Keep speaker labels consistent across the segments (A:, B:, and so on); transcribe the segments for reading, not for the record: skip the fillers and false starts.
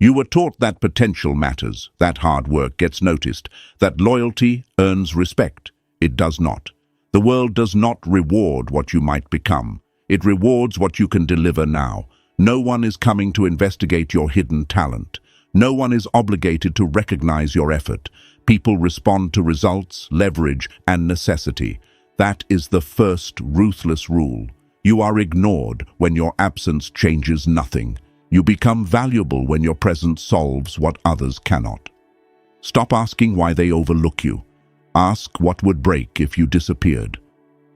A: You were taught that potential matters, that hard work gets noticed, that loyalty earns respect. It does not. The world does not reward what you might become. It rewards what you can deliver now. No one is coming to investigate your hidden talent. No one is obligated to recognize your effort. People respond to results, leverage, and necessity. That is the first ruthless rule. You are ignored when your absence changes nothing. You become valuable when your presence solves what others cannot. Stop asking why they overlook you. Ask what would break if you disappeared.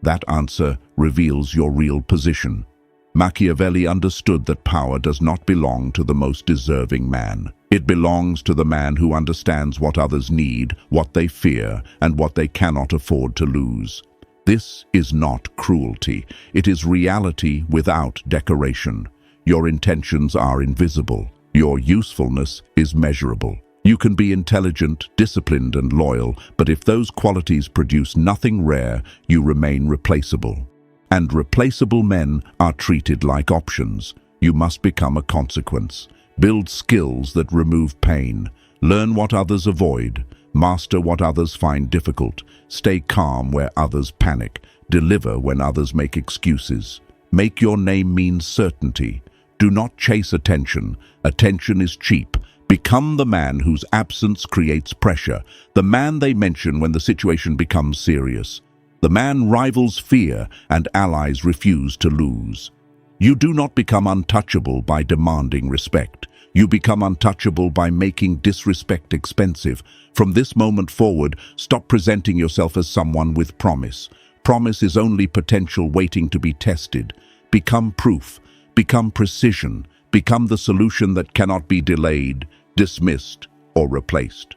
A: That answer reveals your real position. Machiavelli understood that power does not belong to the most deserving man. It belongs to the man who understands what others need, what they fear, and what they cannot afford to lose. This is not cruelty. It is reality without decoration. Your intentions are invisible. Your usefulness is measurable. You can be intelligent, disciplined, and loyal, but if those qualities produce nothing rare, you remain replaceable. And replaceable men are treated like options. You must become a consequence. Build skills that remove pain. Learn what others avoid. Master what others find difficult. Stay calm where others panic. Deliver when others make excuses. Make your name mean certainty. Do not chase attention. Attention is cheap. Become the man whose absence creates pressure. The man they mention when the situation becomes serious. The man rivals fear and allies refuse to lose. You do not become untouchable by demanding respect. You become untouchable by making disrespect expensive. From this moment forward, stop presenting yourself as someone with promise. Promise is only potential waiting to be tested. Become proof. Become precision. Become the solution that cannot be delayed, dismissed, or replaced.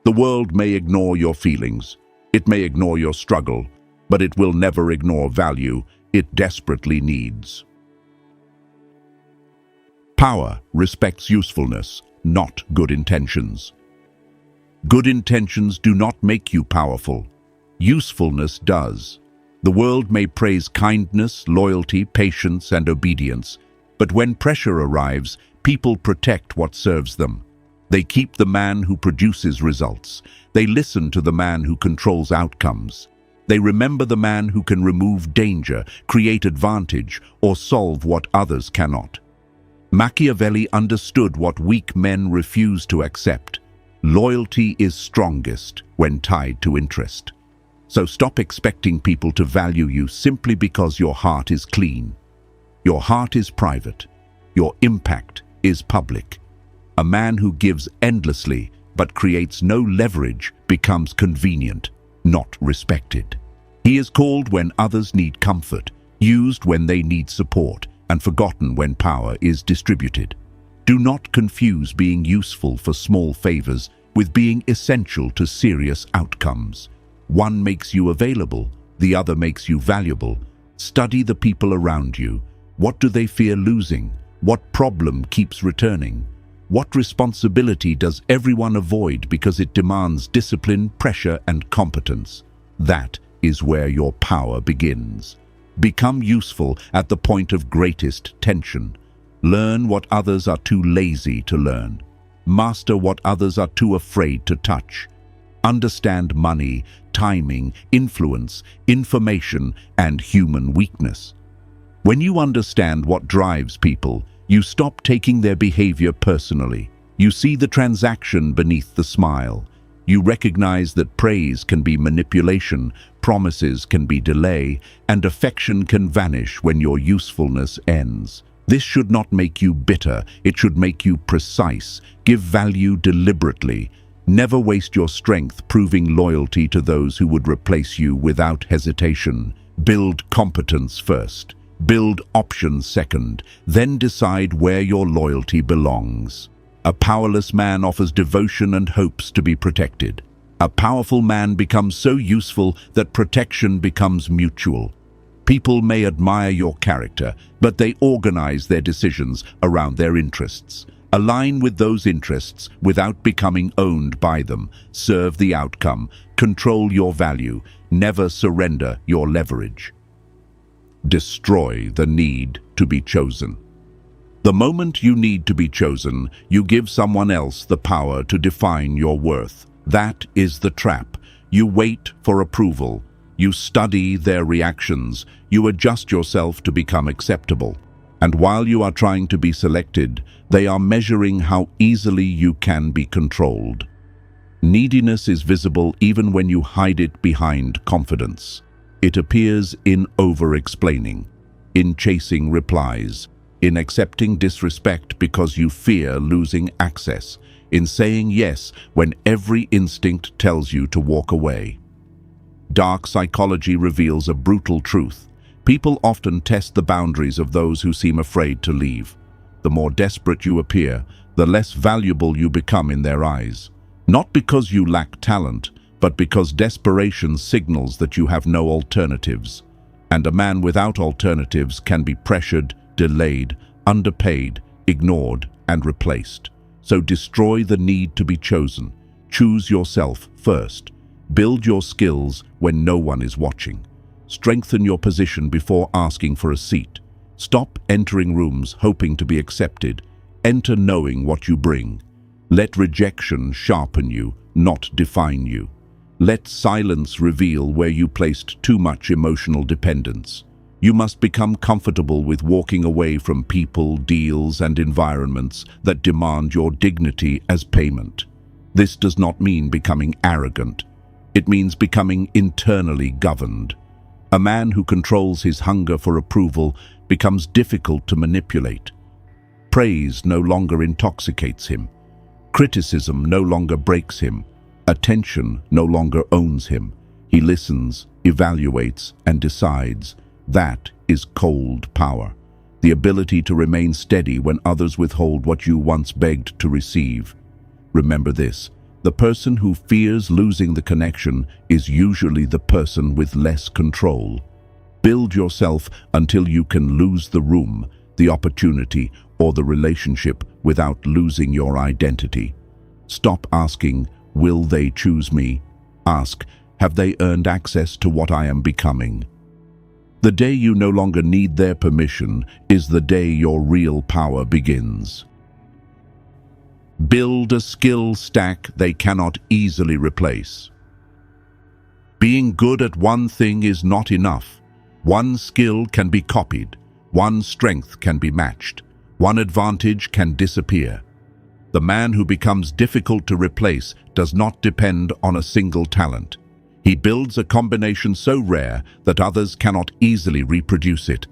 A: The world may ignore your feelings. It may ignore your struggle, but it will never ignore value it desperately needs. Power respects usefulness, not good intentions. Good intentions do not make you powerful. Usefulness does. The world may praise kindness, loyalty, patience, and obedience, but when pressure arrives, people protect what serves them. They keep the man who produces results. They listen to the man who controls outcomes. They remember the man who can remove danger, create advantage, or solve what others cannot. Machiavelli understood what weak men refuse to accept. Loyalty is strongest when tied to interest. So stop expecting people to value you simply because your heart is clean. Your heart is private. Your impact is public. A man who gives endlessly but creates no leverage becomes convenient, not respected. He is called when others need comfort, used when they need support, and forgotten when power is distributed. Do not confuse being useful for small favors with being essential to serious outcomes. One makes you available, the other makes you valuable. Study the people around you. What do they fear losing? What problem keeps returning? What responsibility does everyone avoid because it demands discipline, pressure, and competence? That is where your power begins. Become useful at the point of greatest tension. Learn what others are too lazy to learn. Master what others are too afraid to touch. Understand money, timing, influence, information, and human weakness. When you understand what drives people, you stop taking their behavior personally. You see the transaction beneath the smile. You recognize that praise can be manipulation, promises can be delay, and affection can vanish when your usefulness ends. This should not make you bitter, it should make you precise. Give value deliberately. Never waste your strength proving loyalty to those who would replace you without hesitation. Build competence first. Build options second. Then decide where your loyalty belongs. A powerless man offers devotion and hopes to be protected. A powerful man becomes so useful that protection becomes mutual. People may admire your character, but they organize their decisions around their interests. Align with those interests without becoming owned by them. Serve the outcome. Control your value. Never surrender your leverage. Destroy the need to be chosen. The moment you need to be chosen, you give someone else the power to define your worth. That is the trap. You wait for approval. You study their reactions. You adjust yourself to become acceptable. And while you are trying to be selected, they are measuring how easily you can be controlled. Neediness is visible even when you hide it behind confidence. It appears in over-explaining, in chasing replies, in accepting disrespect because you fear losing access, in saying yes when every instinct tells you to walk away. Dark psychology reveals a brutal truth. People often test the boundaries of those who seem afraid to leave. The more desperate you appear, the less valuable you become in their eyes. Not because you lack talent, but because desperation signals that you have no alternatives. And a man without alternatives can be pressured, delayed, underpaid, ignored, and replaced. So destroy the need to be chosen. Choose yourself first. Build your skills when no one is watching. Strengthen your position before asking for a seat. Stop entering rooms hoping to be accepted. Enter knowing what you bring. Let rejection sharpen you, not define you. Let silence reveal where you placed too much emotional dependence. You must become comfortable with walking away from people, deals, and environments that demand your dignity as payment. This does not mean becoming arrogant. It means becoming internally governed. A man who controls his hunger for approval becomes difficult to manipulate. Praise no longer intoxicates him. Criticism no longer breaks him. Attention no longer owns him. He listens, evaluates, and decides. That is cold power. The ability to remain steady when others withhold what you once begged to receive. Remember this. The person who fears losing the connection is usually the person with less control. Build yourself until you can lose the room, the opportunity, or the relationship without losing your identity. Stop asking, will they choose me? Ask, have they earned access to what I am becoming? The day you no longer need their permission is the day your real power begins. Build a skill stack they cannot easily replace. Being good at one thing is not enough. One skill can be copied. One strength can be matched. One advantage can disappear. The man who becomes difficult to replace does not depend on a single talent. He builds a combination so rare that others cannot easily reproduce it.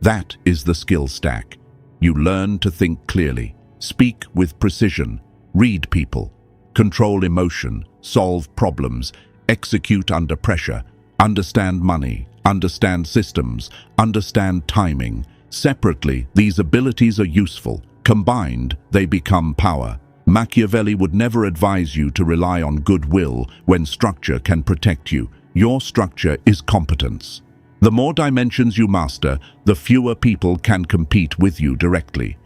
A: That is the skill stack. You learn to think clearly, speak with precision, read people, control emotion, solve problems, execute under pressure, understand money, understand systems, understand timing. Separately, these abilities are useful. Combined, they become power. Machiavelli would never advise you to rely on goodwill when structure can protect you. Your structure is competence. The more dimensions you master, the fewer people can compete with you directly.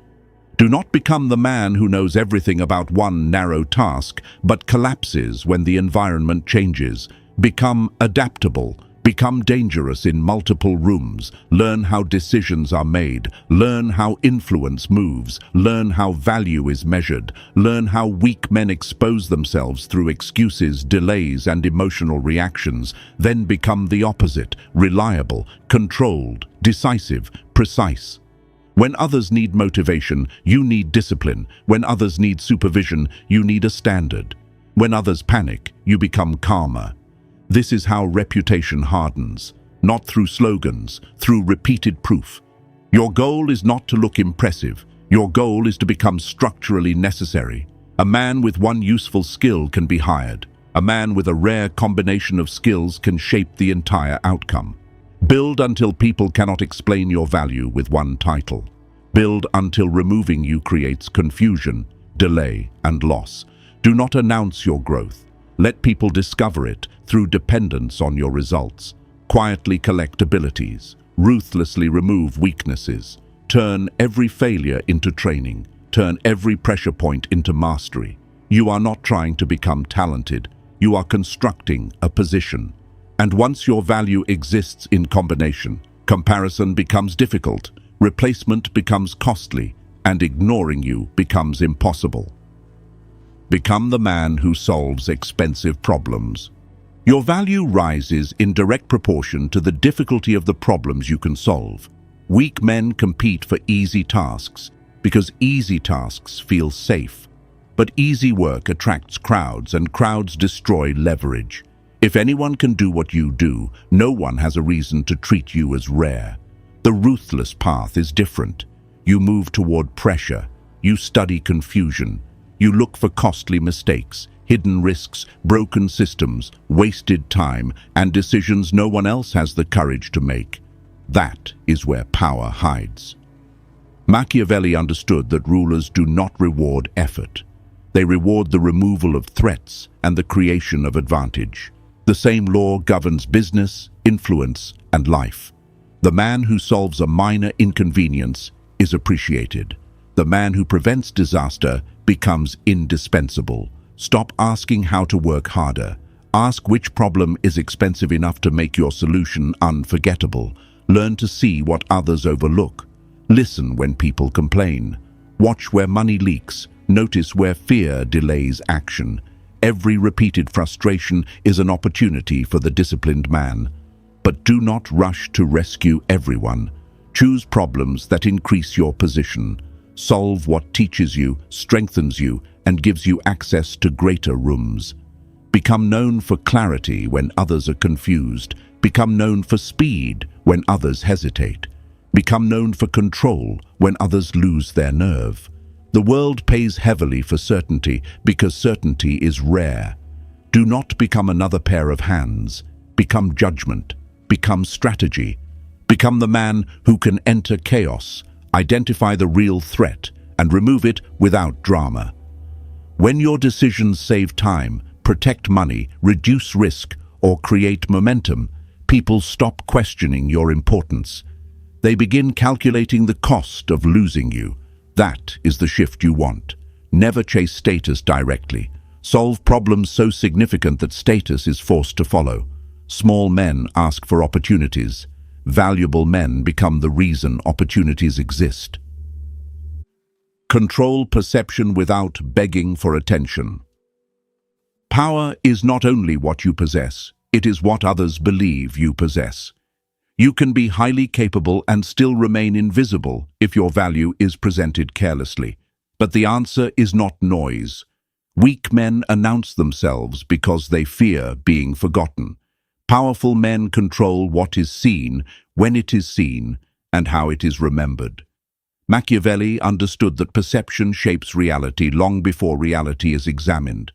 A: Do not become the man who knows everything about one narrow task, but collapses when the environment changes. Become adaptable. Become dangerous in multiple rooms. Learn how decisions are made. Learn how influence moves. Learn how value is measured. Learn how weak men expose themselves through excuses, delays, and emotional reactions. Then become the opposite: reliable, controlled, decisive, precise. When others need motivation, you need discipline. When others need supervision, you need a standard. When others panic, you become calmer. This is how reputation hardens, not through slogans, through repeated proof. Your goal is not to look impressive. Your goal is to become structurally necessary. A man with one useful skill can be hired. A man with a rare combination of skills can shape the entire outcome. Build until people cannot explain your value with one title. Build until removing you creates confusion, delay, and loss. Do not announce your growth. Let people discover it through dependence on your results. Quietly collect abilities. Ruthlessly remove weaknesses. Turn every failure into training. Turn every pressure point into mastery. You are not trying to become talented. You are constructing a position. And once your value exists in combination, comparison becomes difficult, replacement becomes costly, and ignoring you becomes impossible. Become the man who solves expensive problems. Your value rises in direct proportion to the difficulty of the problems you can solve. Weak men compete for easy tasks because easy tasks feel safe. But easy work attracts crowds, and crowds destroy leverage. If anyone can do what you do, no one has a reason to treat you as rare. The ruthless path is different. You move toward pressure. You study confusion. You look for costly mistakes, hidden risks, broken systems, wasted time, and decisions no one else has the courage to make. That is where power hides. Machiavelli understood that rulers do not reward effort. They reward the removal of threats and the creation of advantage. The same law governs business, influence, and life. The man who solves a minor inconvenience is appreciated. The man who prevents disaster becomes indispensable. Stop asking how to work harder. Ask which problem is expensive enough to make your solution unforgettable. Learn to see what others overlook. Listen when people complain. Watch where money leaks. Notice where fear delays action. Every repeated frustration is an opportunity for the disciplined man. But do not rush to rescue everyone. Choose problems that increase your position. Solve what teaches you, strengthens you, and gives you access to greater rooms. Become known for clarity when others are confused. Become known for speed when others hesitate. Become known for control when others lose their nerve. The world pays heavily for certainty because certainty is rare. Do not become another pair of hands. Become judgment. Become strategy. Become the man who can enter chaos, identify the real threat, and remove it without drama. When your decisions save time, protect money, reduce risk, or create momentum, people stop questioning your importance. They begin calculating the cost of losing you. That is the shift you want. Never chase status directly. Solve problems so significant that status is forced to follow. Small men ask for opportunities. Valuable men become the reason opportunities exist. Control perception without begging for attention. Power is not only what you possess, it is what others believe you possess. You can be highly capable and still remain invisible if your value is presented carelessly. But the answer is not noise. Weak men announce themselves because they fear being forgotten. Powerful men control what is seen, when it is seen, and how it is remembered. Machiavelli understood that perception shapes reality long before reality is examined.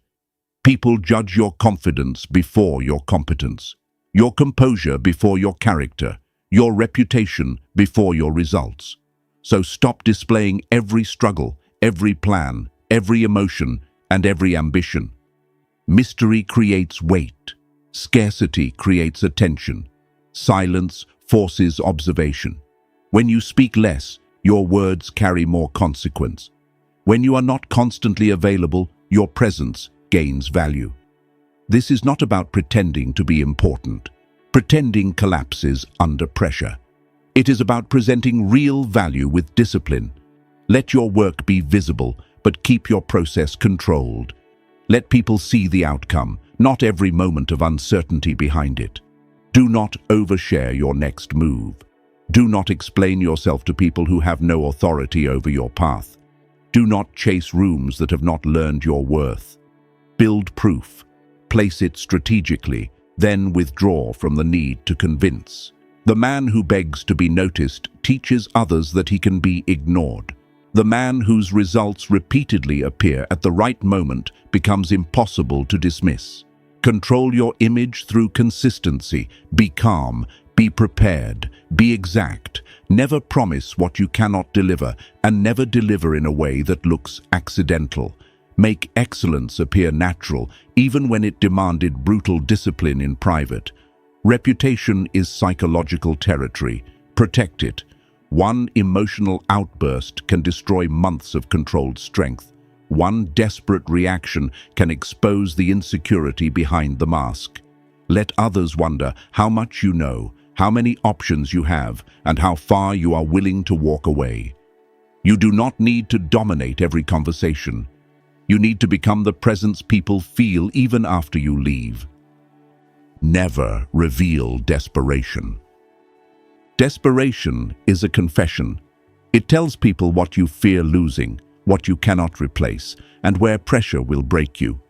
A: People judge your confidence before your competence, your composure before your character, your reputation before your results. So stop displaying every struggle, every plan, every emotion, and every ambition. Mystery creates weight. Scarcity creates attention. Silence forces observation. When you speak less, your words carry more consequence. When you are not constantly available, your presence gains value. This is not about pretending to be important. Pretending collapses under pressure. It is about presenting real value with discipline. Let your work be visible, but keep your process controlled. Let people see the outcome, not every moment of uncertainty behind it. Do not overshare your next move. Do not explain yourself to people who have no authority over your path. Do not chase rooms that have not learned your worth. Build proof. Place it strategically, then withdraw from the need to convince. The man who begs to be noticed teaches others that he can be ignored. The man whose results repeatedly appear at the right moment becomes impossible to dismiss. Control your image through consistency. Be calm, be prepared, be exact. Never promise what you cannot deliver, and never deliver in a way that looks accidental. Make excellence appear natural, even when it demanded brutal discipline in private. Reputation is psychological territory. Protect it. One emotional outburst can destroy months of controlled strength. One desperate reaction can expose the insecurity behind the mask. Let others wonder how much you know, how many options you have, and how far you are willing to walk away. You do not need to dominate every conversation. You need to become the presence people feel even after you leave. Never reveal desperation. Desperation is a confession. It tells people what you fear losing, what you cannot replace, and where pressure will break you.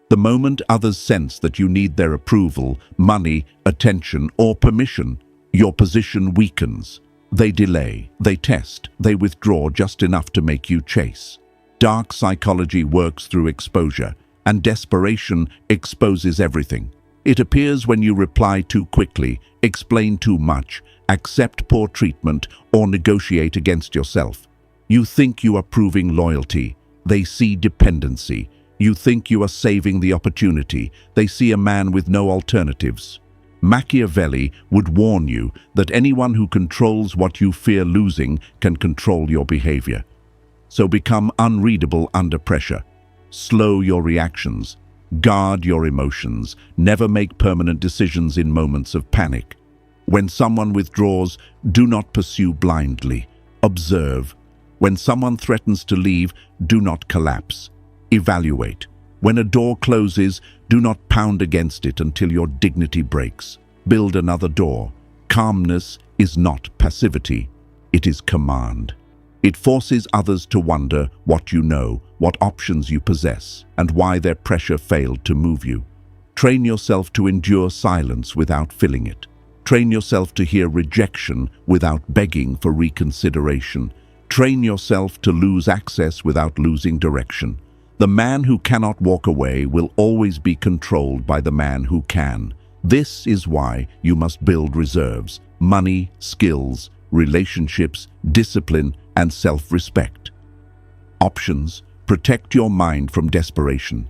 A: The moment others sense that you need their approval, money, attention, or permission, your position weakens. They delay, they test, they withdraw just enough to make you chase. Dark psychology works through exposure, and desperation exposes everything. It appears when you reply too quickly, explain too much, accept poor treatment, or negotiate against yourself. You think you are proving loyalty. They see dependency. You think you are saving the opportunity. They see a man with no alternatives. Machiavelli would warn you that anyone who controls what you fear losing can control your behavior. So become unreadable under pressure. Slow your reactions. Guard your emotions. Never make permanent decisions in moments of panic. When someone withdraws, do not pursue blindly. Observe. When someone threatens to leave, do not collapse. Evaluate. When a door closes, do not pound against it until your dignity breaks. Build another door. Calmness is not passivity. It is command. It forces others to wonder what you know, what options you possess, and why their pressure failed to move you. Train yourself to endure silence without filling it. Train yourself to hear rejection without begging for reconsideration. Train yourself to lose access without losing direction. The man who cannot walk away will always be controlled by the man who can. This is why you must build reserves: money, skills, relationships, discipline, and self-respect. Options: protect your mind from desperation.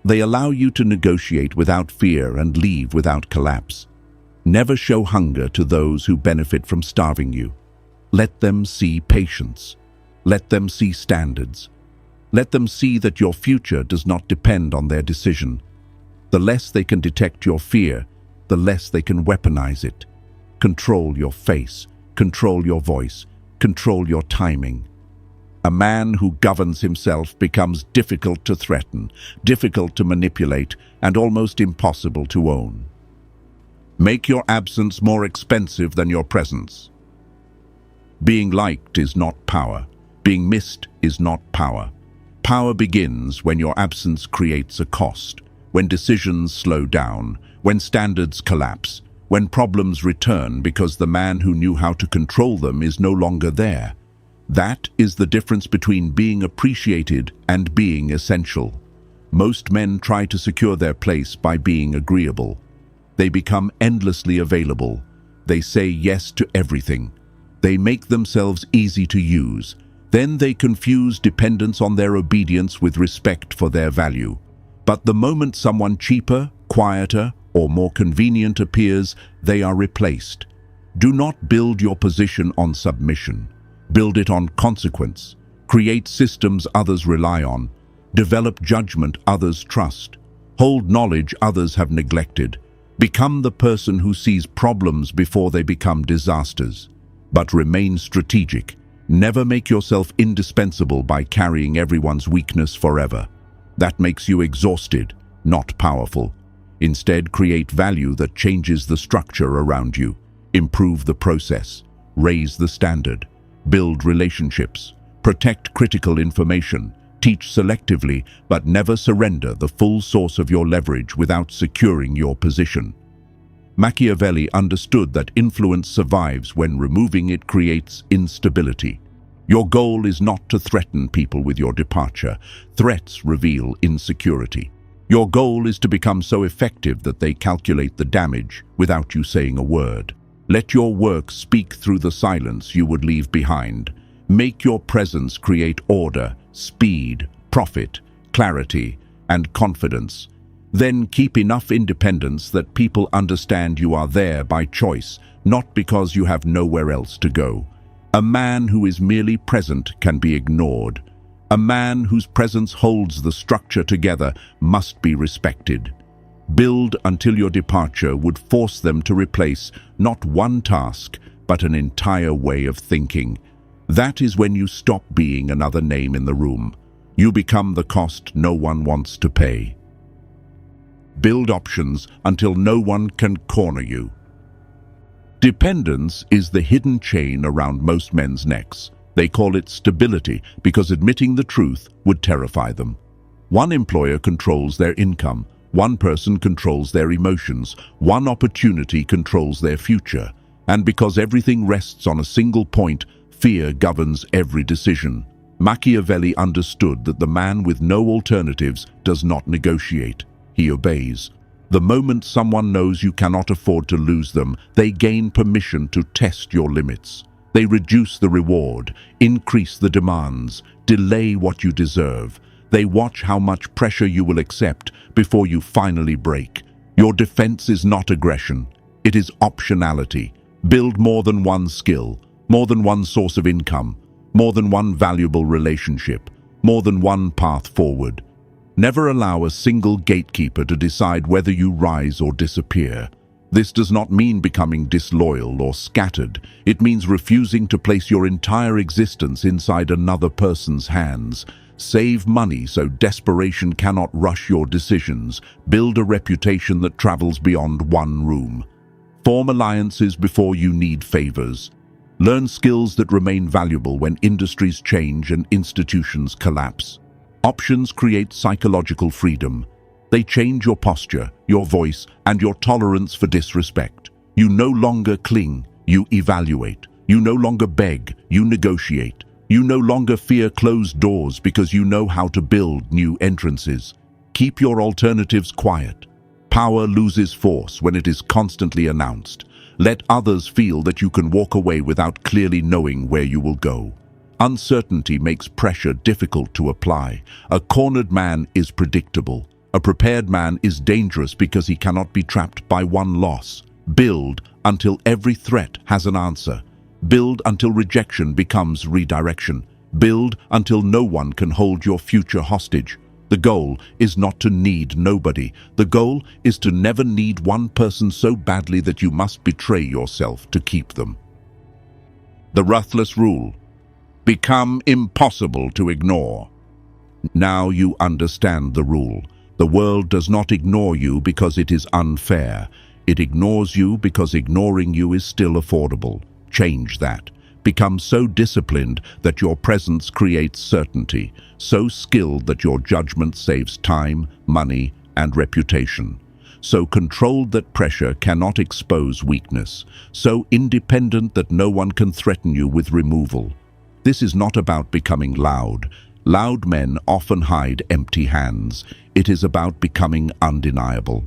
A: They allow you to negotiate without fear and leave without collapse. Never show hunger to those who benefit from starving you. Let them see patience. Let them see standards. Let them see that your future does not depend on their decision. The less they can detect your fear, the less they can weaponize it. Control your face, control your voice, control your timing. A man who governs himself becomes difficult to threaten, difficult to manipulate, and almost impossible to own. Make your absence more expensive than your presence. Being liked is not power. Being missed is not power. Power begins when your absence creates a cost, when decisions slow down, when standards collapse, when problems return because the man who knew how to control them is no longer there. That is the difference between being appreciated and being essential. Most men try to secure their place by being agreeable. They become endlessly available. They say yes to everything. They make themselves easy to use. Then they confuse dependence on their obedience with respect for their value. But the moment someone cheaper, quieter, or more convenient appears, they are replaced. Do not build your position on submission. Build it on consequence. Create systems others rely on. Develop judgment others trust. Hold knowledge others have neglected. Become the person who sees problems before they become disasters. But remain strategic. Never make yourself indispensable by carrying everyone's weakness forever. That makes you exhausted, not powerful. Instead, create value that changes the structure around you. Improve the process. Raise the standard. Build relationships. Protect critical information. Teach selectively, but never surrender the full source of your leverage without securing your position. Machiavelli understood that influence survives when removing it creates instability. Your goal is not to threaten people with your departure. Threats reveal insecurity. Your goal is to become so effective that they calculate the damage without you saying a word. Let your work speak through the silence you would leave behind. Make your presence create order, speed, profit, clarity, and confidence. Then keep enough independence that people understand you are there by choice, not because you have nowhere else to go. A man who is merely present can be ignored. A man whose presence holds the structure together must be respected. Build until your departure would force them to replace not one task, but an entire way of thinking. That is when you stop being another name in the room. You become the cost no one wants to pay. Build options until no one can corner you. Dependence is the hidden chain around most men's necks. They call it stability because admitting the truth would terrify them. One employer controls their income. One person controls their emotions. One opportunity controls their future. And because everything rests on a single point, fear governs every decision. Machiavelli understood that the man with no alternatives does not negotiate. He obeys. The moment someone knows you cannot afford to lose them, they gain permission to test your limits. They reduce the reward, increase the demands, delay what you deserve. They watch how much pressure you will accept before you finally break. Your defense is not aggression. It is optionality. Build more than one skill, more than one source of income, more than one valuable relationship, more than one path forward. Never allow a single gatekeeper to decide whether you rise or disappear. This does not mean becoming disloyal or scattered. It means refusing to place your entire existence inside another person's hands. Save money so desperation cannot rush your decisions. Build a reputation that travels beyond one room. Form alliances before you need favors. Learn skills that remain valuable when industries change and institutions collapse. Options create psychological freedom. They change your posture, your voice, and your tolerance for disrespect. You no longer cling, you evaluate. You no longer beg, you negotiate. You no longer fear closed doors because you know how to build new entrances. Keep your alternatives quiet. Power loses force when it is constantly announced. Let others feel that you can walk away without clearly knowing where you will go. Uncertainty makes pressure difficult to apply. A cornered man is predictable. A prepared man is dangerous because he cannot be trapped by one loss. Build until every threat has an answer. Build until rejection becomes redirection. Build until no one can hold your future hostage. The goal is not to need nobody. The goal is to never need one person so badly that you must betray yourself to keep them. The Ruthless rule. Become impossible to ignore. Now you understand the rule. The world does not ignore you because it is unfair. It ignores you because ignoring you is still affordable. Change that. Become so disciplined that your presence creates certainty, so skilled that your judgment saves time, money, and reputation, so controlled that pressure cannot expose weakness, so independent that no one can threaten you with removal. This is not about becoming loud. Loud men often hide empty hands. It is about becoming undeniable.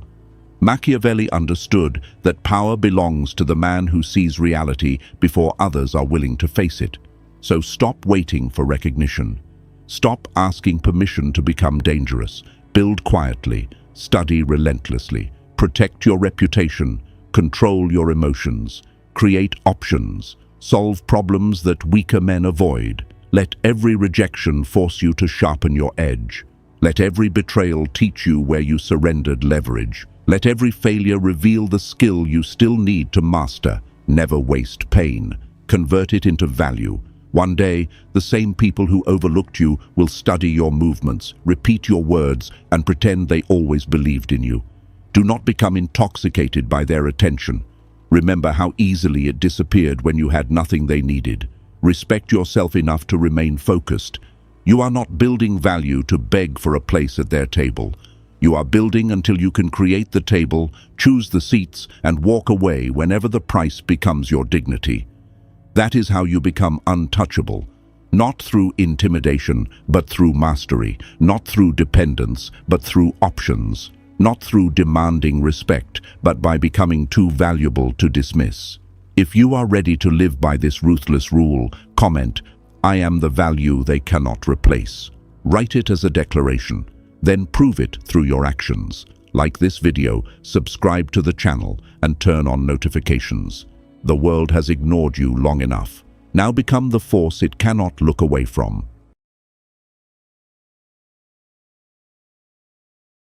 A: Machiavelli understood that power belongs to the man who sees reality before others are willing to face it. So stop waiting for recognition. Stop asking permission to become dangerous. Build quietly. Study relentlessly. Protect your reputation. Control your emotions. Create options. Solve problems that weaker men avoid. Let every rejection force you to sharpen your edge. Let every betrayal teach you where you surrendered leverage. Let every failure reveal the skill you still need to master. Never waste pain. Convert it into value. One day, the same people who overlooked you will study your movements, repeat your words, and pretend they always believed in you. Do not become intoxicated by their attention. Remember how easily it disappeared when you had nothing they needed. Respect yourself enough to remain focused. You are not building value to beg for a place at their table. You are building until you can create the table, choose the seats, and walk away whenever the price becomes your dignity. That is how you become untouchable. Not through intimidation, but through mastery. Not through dependence, but through options. Not through demanding respect, but by becoming too valuable to dismiss. If you are ready to live by this ruthless rule, comment, "I am the value they cannot replace." Write it as a declaration. Then prove it through your actions. Like this video, subscribe to the channel, and turn on notifications. The world has ignored you long enough. Now become the force it cannot look away from.